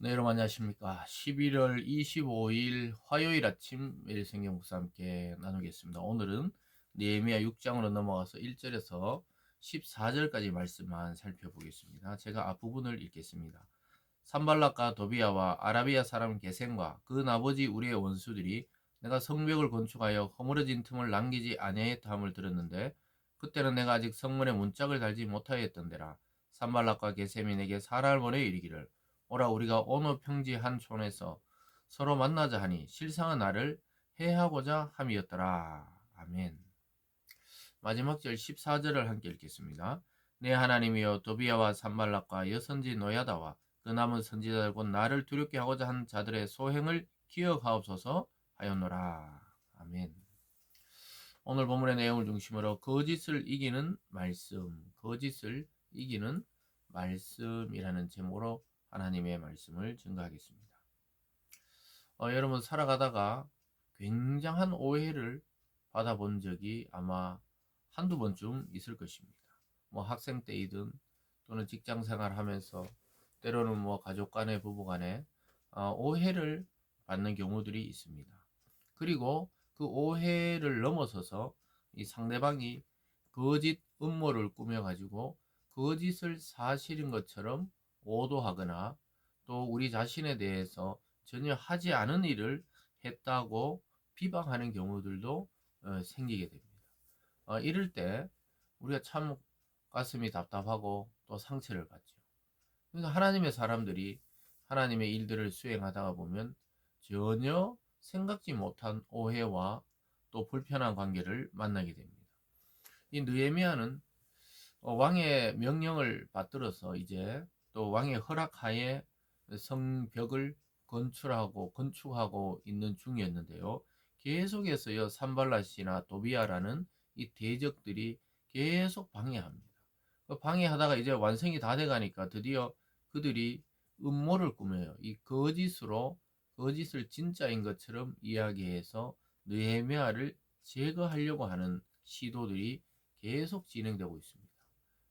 네, 여러분 안녕하십니까. 11월 25일 화요일 아침 매일 성경 묵사 함께 나누겠습니다. 오늘은 느헤미야 6장으로 넘어가서 1절에서 14절까지 말씀만 살펴보겠습니다. 제가 앞부분을 읽겠습니다. 산발락과 도비아와 아라비아 사람 게셈과 그 아버지 우리의 원수들이 내가 성벽을 건축하여 허물어진 틈을 남기지 아니하였다 함을 들었는데 그때는 내가 아직 성문에 문짝을 달지 못하였던데라. 산발락과 게셈이 내게 사람을 보내 이르기를 오라 우리가 어느 평지 한 촌에서 서로 만나자 하니 실상은 나를 해하고자 함이었더라. 아멘. 마지막 절 14절을 함께 읽겠습니다. 내 하나님이여 도비아와 산발락과 여선지 노야다와 그 남은 선지자들 곧 나를 두렵게 하고자 한 자들의 소행을 기억하옵소서 하였노라. 아멘. 오늘 본문의 내용을 중심으로 거짓을 이기는 말씀, 거짓을 이기는 말씀이라는 제목으로 하나님의 말씀을 증거하겠습니다. 여러분 살아가다가 굉장한 오해를 받아본 적이 아마 한두 번쯤 있을 것입니다. 뭐 학생 때이든 또는 직장 생활하면서 때로는 뭐 가족 간에 부부 간에 오해를 받는 경우들이 있습니다. 그리고 그 오해를 넘어서서 이 상대방이 거짓 음모를 꾸며가지고 거짓을 사실인 것처럼 오도하거나 또 우리 자신에 대해서 전혀 하지 않은 일을 했다고 비방하는 경우들도 생기게 됩니다. 이럴 때 우리가 참 가슴이 답답하고 또 상처를 받죠. 그러니까 하나님의 사람들이 하나님의 일들을 수행하다가 보면 전혀 생각지 못한 오해와 또 불편한 관계를 만나게 됩니다. 이 느헤미야는 왕의 명령을 받들어서 이제 또 왕의 허락하에 성벽을 건축하고 있는 중이었는데요. 계속해서요 산발랏이나 도비아라는 이 대적들이 계속 방해합니다. 방해하다가 이제 완성이 다 돼가니까 드디어 그들이 음모를 꾸며요. 이 거짓으로 거짓을 진짜인 것처럼 이야기해서 느헤미야를 제거하려고 하는 시도들이 계속 진행되고 있습니다.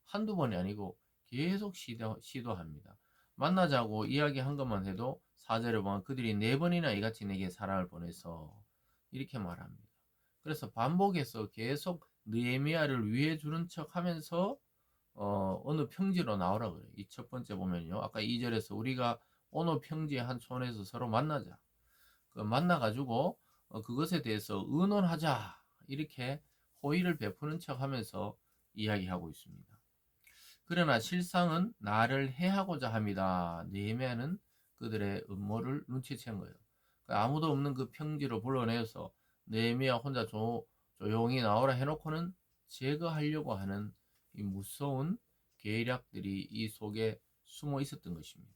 한두 번이 아니고 계속 시도합니다. 만나자고 이야기한 것만 해도 4절에 보면 그들이 4번이나 이같이 내게 사람을 보내서 이렇게 말합니다. 그래서 반복해서 계속 느헤미야를 위해 주는 척 하면서 어느 평지로 나오라 그래요. 이 첫 번째 보면요. 아까 2절에서 우리가 어느 평지 한 촌에서 서로 만나자. 만나가지고 그것에 대해서 의논하자. 이렇게 호의를 베푸는 척 하면서 이야기하고 있습니다. 그러나 실상은 나를 해하고자 합니다. 느헤미야는 그들의 음모를 눈치챈 거예요. 아무도 없는 그 평지로 불러내서 느헤미야 혼자 조용히 나오라 해놓고는 제거하려고 하는 이 무서운 계략들이 이 속에 숨어 있었던 것입니다.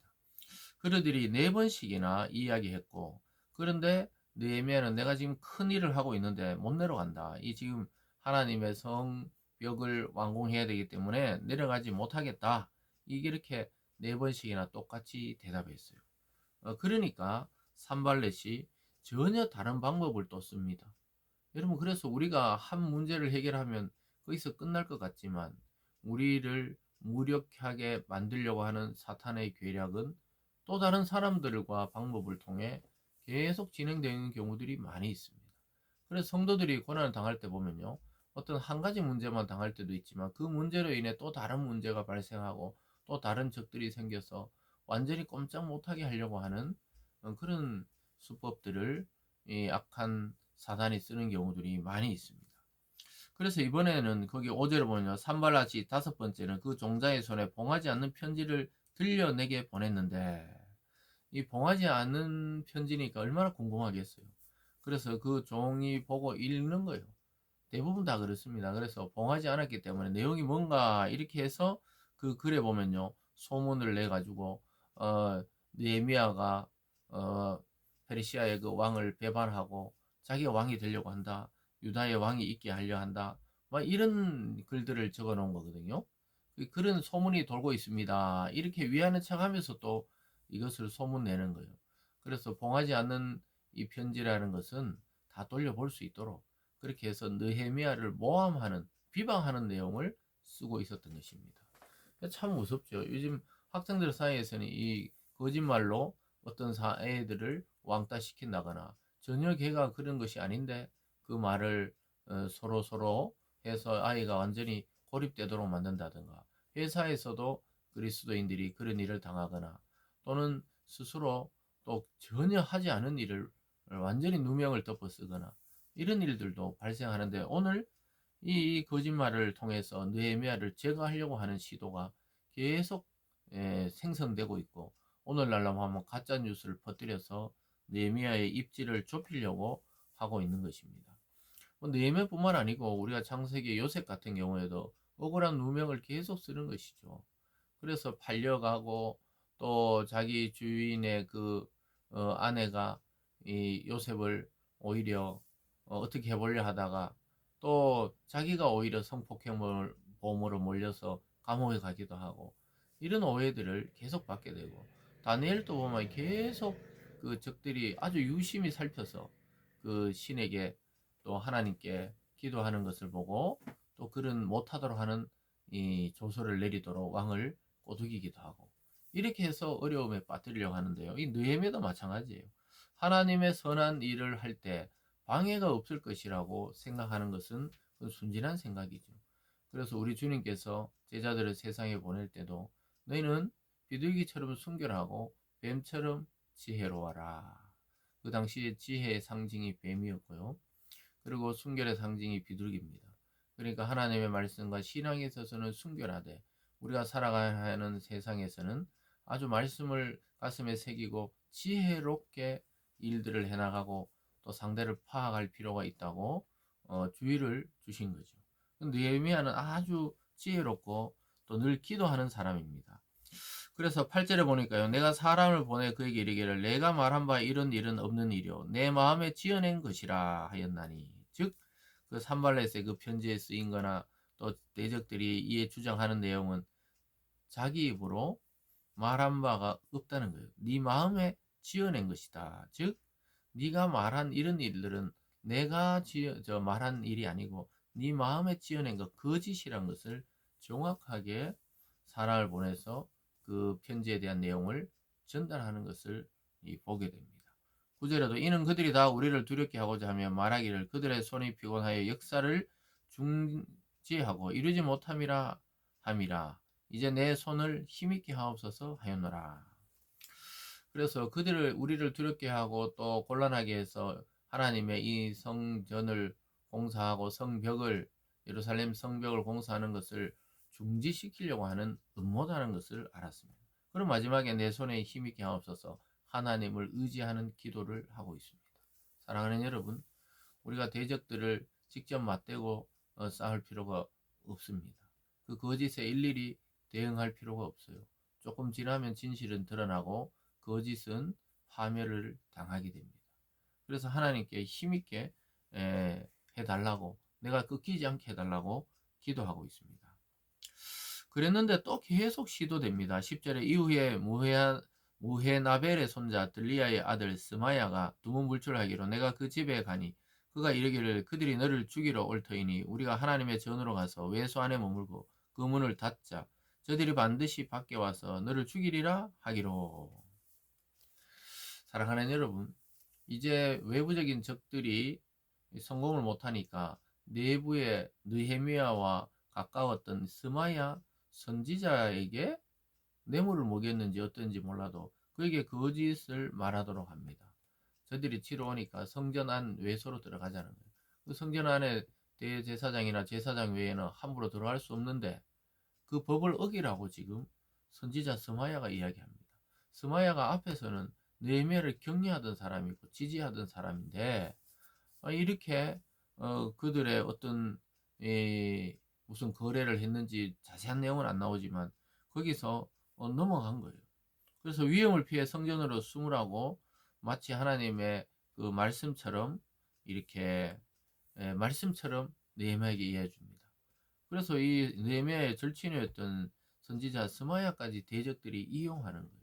그들이 4번씩이나 이야기했고, 그런데 느헤미야는 내가 지금 큰 일을 하고 있는데 못 내려간다. 이 지금 하나님의 성벽을 완공해야 되기 때문에 내려가지 못하겠다. 이게 이렇게 4번씩이나 똑같이 대답했어요. 그러니까 산발렛이 전혀 다른 방법을 또 씁니다. 여러분, 그래서 우리가 한 문제를 해결하면 거기서 끝날 것 같지만 우리를 무력하게 만들려고 하는 사탄의 계략은 또 다른 사람들과 방법을 통해 계속 진행되는 경우들이 많이 있습니다. 그래서 성도들이 고난을 당할 때 보면요. 어떤 한 가지 문제만 당할 때도 있지만 그 문제로 인해 또 다른 문제가 발생하고 또 다른 적들이 생겨서 완전히 꼼짝 못하게 하려고 하는 그런 수법들을 이 악한 사단이 쓰는 경우들이 많이 있습니다. 그래서 이번에는 거기 5절을 보면요. 산발랏이 5번째는 그 종자의 손에 봉하지 않는 편지를 들려 내게 보냈는데 이 봉하지 않는 편지니까 얼마나 궁금하겠어요. 그래서 그 종이 보고 읽는 거예요. 대부분 다 그렇습니다. 그래서 봉하지 않았기 때문에 내용이 뭔가 이렇게 해서 그 글에 보면요. 소문을 내 가지고 느헤미야가 어 페르시아의 그 왕을 배반하고 자기가 왕이 되려고 한다. 유다의 왕이 있게 하려 한다. 막 이런 글들을 적어 놓은 거거든요. 그런 소문이 돌고 있습니다. 이렇게 위하는 척 하면서 또 이것을 소문 내는 거예요. 그래서 봉하지 않는 이 편지라는 것은 다 돌려볼 수 있도록 그렇게 해서 느헤미야를 모함하는 비방하는 내용을 쓰고 있었던 것입니다. 참 무섭죠. 요즘 학생들 사이에서는 이 거짓말로 어떤 애들을 왕따 시킨다거나 전혀 걔가 그런 것이 아닌데 그 말을 서로 해서 아이가 완전히 고립되도록 만든다든가 회사에서도 그리스도인들이 그런 일을 당하거나 또는 스스로 또 전혀 하지 않은 일을 완전히 누명을 덮어 쓰거나 이런 일들도 발생하는데 오늘 이 거짓말을 통해서 느헤미야를 제거하려고 하는 시도가 계속 생성되고 있고 오늘날로 하면 가짜 뉴스를 퍼뜨려서 느헤미야의 입지를 좁히려고 하고 있는 것입니다. 느헤미야뿐만 아니고 우리가 창세기 요셉 같은 경우에도 억울한 누명을 계속 쓰는 것이죠. 그래서 팔려가고 또 자기 주인의 그 아내가 이 요셉을 오히려 어떻게 해보려 하다가 또 자기가 오히려 성폭행범으로 몰려서 감옥에 가기도 하고 이런 오해들을 계속 받게 되고 다니엘도 보면 계속 그 적들이 아주 유심히 살펴서 그 신에게 또 하나님께 기도하는 것을 보고 또 그런 못하도록 하는 이 조서를 내리도록 왕을 꼬드기기도 하고 이렇게 해서 어려움에 빠뜨리려고 하는데요. 이 느헤미야도 마찬가지예요. 하나님의 선한 일을 할 때 방해가 없을 것이라고 생각하는 것은 순진한 생각이죠. 그래서 우리 주님께서 제자들을 세상에 보낼 때도 너희는 비둘기처럼 순결하고 뱀처럼 지혜로워라. 그 당시에 지혜의 상징이 뱀이었고요. 그리고 순결의 상징이 비둘기입니다. 그러니까 하나님의 말씀과 신앙에 있어서는 순결하되 우리가 살아가야 하는 세상에서는 아주 말씀을 가슴에 새기고 지혜롭게 일들을 해나가고 또 상대를 파악할 필요가 있다고 주의를 주신 거죠. 느헤미야는 아주 지혜롭고 또 늘 기도하는 사람입니다. 그래서 8절에 보니까요. 내가 사람을 보내 그에게 이르기를 내가 말한 바 이런 일은 없는 일이요 내 마음에 지어낸 것이라 하였나니 즉 그 산발렛의 그 편지에 쓰인 거나 또 대적들이 이에 주장하는 내용은 자기 입으로 말한 바가 없다는 거예요. 네 마음에 지어낸 것이다. 즉 네가 말한 이런 일들은 내가 말한 일이 아니고 네 마음에 지어낸 것 거짓이란 것을 정확하게 사람을 보내서 그 편지에 대한 내용을 전달하는 것을 보게 됩니다. 9절에도 이는 그들이 다 우리를 두렵게 하고자 하며 말하기를 그들의 손이 피곤하여 역사를 중지하고 이루지 못함이라 함이라. 이제 내 손을 힘있게 하옵소서 하였노라. 그래서 그들을 우리를 두렵게 하고 또 곤란하게 해서 하나님의 이 성전을 공사하고 성벽을 예루살렘 성벽을 공사하는 것을 중지시키려고 하는 음모다는 것을 알았습니다. 그럼 마지막에 내 손에 힘있게 하옵소서 하나님을 의지하는 기도를 하고 있습니다. 사랑하는 여러분, 우리가 대적들을 직접 맞대고 싸울 필요가 없습니다. 그 거짓에 일일이 대응할 필요가 없어요. 조금 지나면 진실은 드러나고 거짓은 파멸을 당하게 됩니다. 그래서 하나님께 힘있게 해달라고 내가 끊기지 않게 해달라고 기도하고 있습니다. 그랬는데 또 계속 시도됩니다. 10절에 이후에 무헤나벨의 손자 들리야의 아들 스마야가 두문 불출하기로 내가 그 집에 가니 그가 이르기를 그들이 너를 죽이러 올 터이니 우리가 하나님의 전으로 가서 외소 안에 머물고 그 문을 닫자 저들이 반드시 밖에 와서 너를 죽이리라 하기로. 사랑하는 여러분, 이제 외부적인 적들이 성공을 못하니까 내부의 느헤미야와 가까웠던 스마야 선지자에게 뇌물을 먹였는지 어떤지 몰라도 그에게 거짓을 말하도록 합니다. 저들이 치러 오니까 성전 안 외소로 들어가자는 거예요. 그 성전 안에 대제사장이나 제사장 외에는 함부로 들어갈 수 없는데 그 법을 어기라고 지금 선지자 스마야가 이야기합니다. 스마야가 앞에서는 느헤미야를 격려하던 사람이고 지지하던 사람인데 이렇게 그들의 어떤 무슨 거래를 했는지 자세한 내용은 안 나오지만 거기서 넘어간 거예요. 그래서 위험을 피해 성전으로 숨으라고 마치 하나님의 그 말씀처럼 이렇게 말씀처럼 느헤미야에게 이해해 줍니다. 그래서 이 느헤미야의 절친이었던 선지자 스마야까지 대적들이 이용하는 거예요.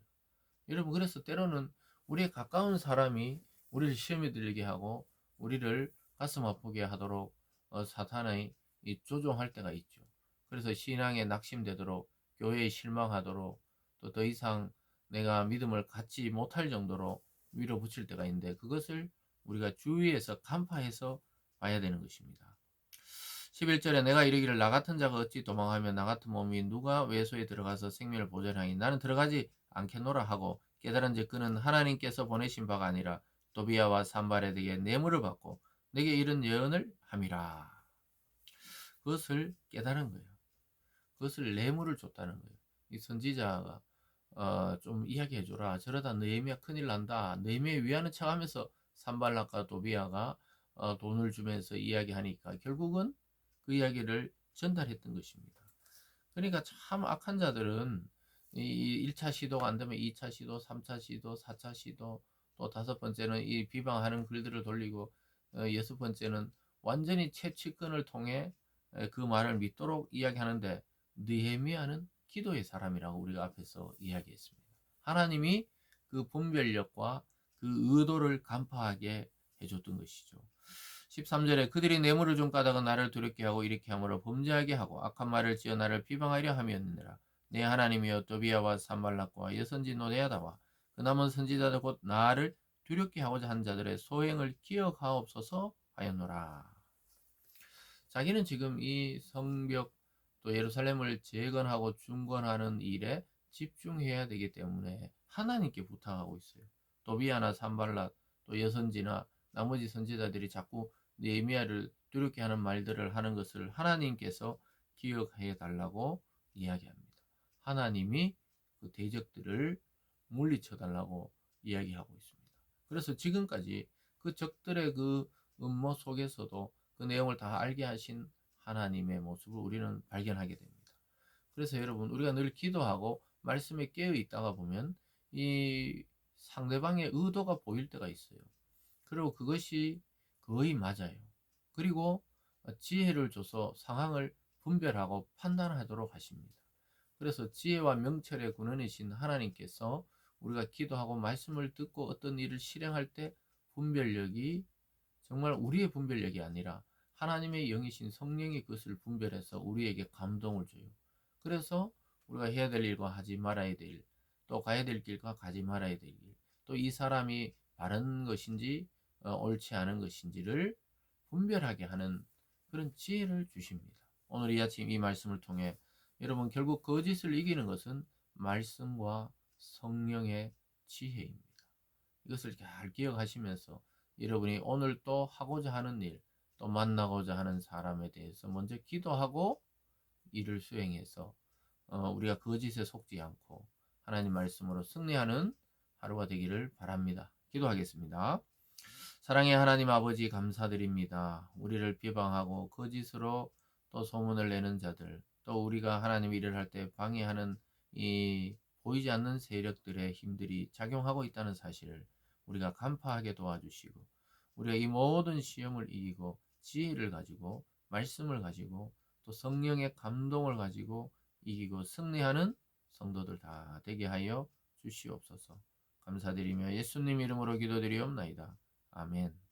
여러분 그래서 때로는 우리의 가까운 사람이 우리를 시험에 들게 하고 우리를 가슴 아프게 하도록 사탄의 조종할 때가 있죠. 그래서 신앙에 낙심되도록 교회에 실망하도록 또 더 이상 내가 믿음을 갖지 못할 정도로 밀어붙일 때가 있는데 그것을 우리가 주위에서 간파해서 봐야 되는 것입니다. 11절에 내가 이르기를 나 같은 자가 어찌 도망하며 나 같은 몸이 누가 외소에 들어가서 생명을 보전하니 나는 들어가지 않겠노라 하고 깨달은즉 그는 하나님께서 보내신 바가 아니라 도비야와 산발에게 뇌물을 받고 내게 이런 예언을 함이라. 그것을 깨달은 거예요. 그것을 뇌물을 줬다는 거예요. 이 선지자가 좀 이야기해 줘라. 저러다 느헤미야 큰일 난다. 느헤미야 위하는 척하면서 산발락과 도비야가 돈을 주면서 이야기하니까 결국은 그 이야기를 전달했던 것입니다. 그러니까 참 악한 자들은 이 1차 시도가 안 되면 2차 시도, 3차 시도, 4차 시도, 또 다섯 번째는 이 비방하는 글들을 돌리고 여섯 번째는 완전히 채찍근을 통해 그 말을 믿도록 이야기하는데 느헤미야는 기도의 사람이라고 우리가 앞에서 이야기했습니다. 하나님이 그 분별력과 그 의도를 간파하게 해줬던 것이죠. 13절에 그들이 뇌물을 준 까닭은 나를 두렵게 하고 이렇게 함으로 범죄하게 하고 악한 말을 지어 나를 비방하려 함이었느니라. 내 하나님이여 도비야와 산발락과 여선지 노데야다와 그 남은 선지자들 곧 나를 두렵게 하고자 한 자들의 소행을 기억하옵소서 하였노라. 자기는 지금 이 성벽 또 예루살렘을 재건하고 중건하는 일에 집중해야 되기 때문에 하나님께 부탁하고 있어요. 도비야나 산발락 또 여선지나 나머지 선지자들이 자꾸 느헤미야를 두렵게 하는 말들을 하는 것을 하나님께서 기억해 달라고 이야기합니다. 하나님이 그 대적들을 물리쳐 달라고 이야기하고 있습니다. 그래서 지금까지 그 적들의 그 음모 속에서도 그 내용을 다 알게 하신 하나님의 모습을 우리는 발견하게 됩니다. 그래서 여러분 우리가 늘 기도하고 말씀에 깨어 있다가 보면 이 상대방의 의도가 보일 때가 있어요. 그리고 그것이 거의 맞아요. 그리고 지혜를 줘서 상황을 분별하고 판단하도록 하십니다. 그래서 지혜와 명철의 근원이신 하나님께서 우리가 기도하고 말씀을 듣고 어떤 일을 실행할 때 분별력이 정말 우리의 분별력이 아니라 하나님의 영이신 성령이 그것을 분별해서 우리에게 감동을 줘요. 그래서 우리가 해야 될 일과 하지 말아야 될 일, 또 가야 될 길과 가지 말아야 될 길, 또 이 사람이 바른 것인지 옳지 않은 것인지를 분별하게 하는 그런 지혜를 주십니다. 오늘 이 아침 이 말씀을 통해 여러분 결국 거짓을 이기는 것은 말씀과 성령의 지혜입니다. 이것을 잘 기억하시면서 여러분이 오늘 또 하고자 하는 일, 또 만나고자 하는 사람에 대해서 먼저 기도하고 일을 수행해서 우리가 거짓에 속지 않고 하나님 말씀으로 승리하는 하루가 되기를 바랍니다. 기도하겠습니다. 사랑의 하나님 아버지 감사드립니다. 우리를 비방하고 거짓으로 또 소문을 내는 자들, 또 우리가 하나님 일을 할 때 방해하는 이 보이지 않는 세력들의 힘들이 작용하고 있다는 사실을 우리가 간파하게 도와주시고 우리가 이 모든 시험을 이기고 지혜를 가지고 말씀을 가지고 또 성령의 감동을 가지고 이기고 승리하는 성도들 다 되게 하여 주시옵소서. 감사드리며 예수님 이름으로 기도드리옵나이다. 아멘.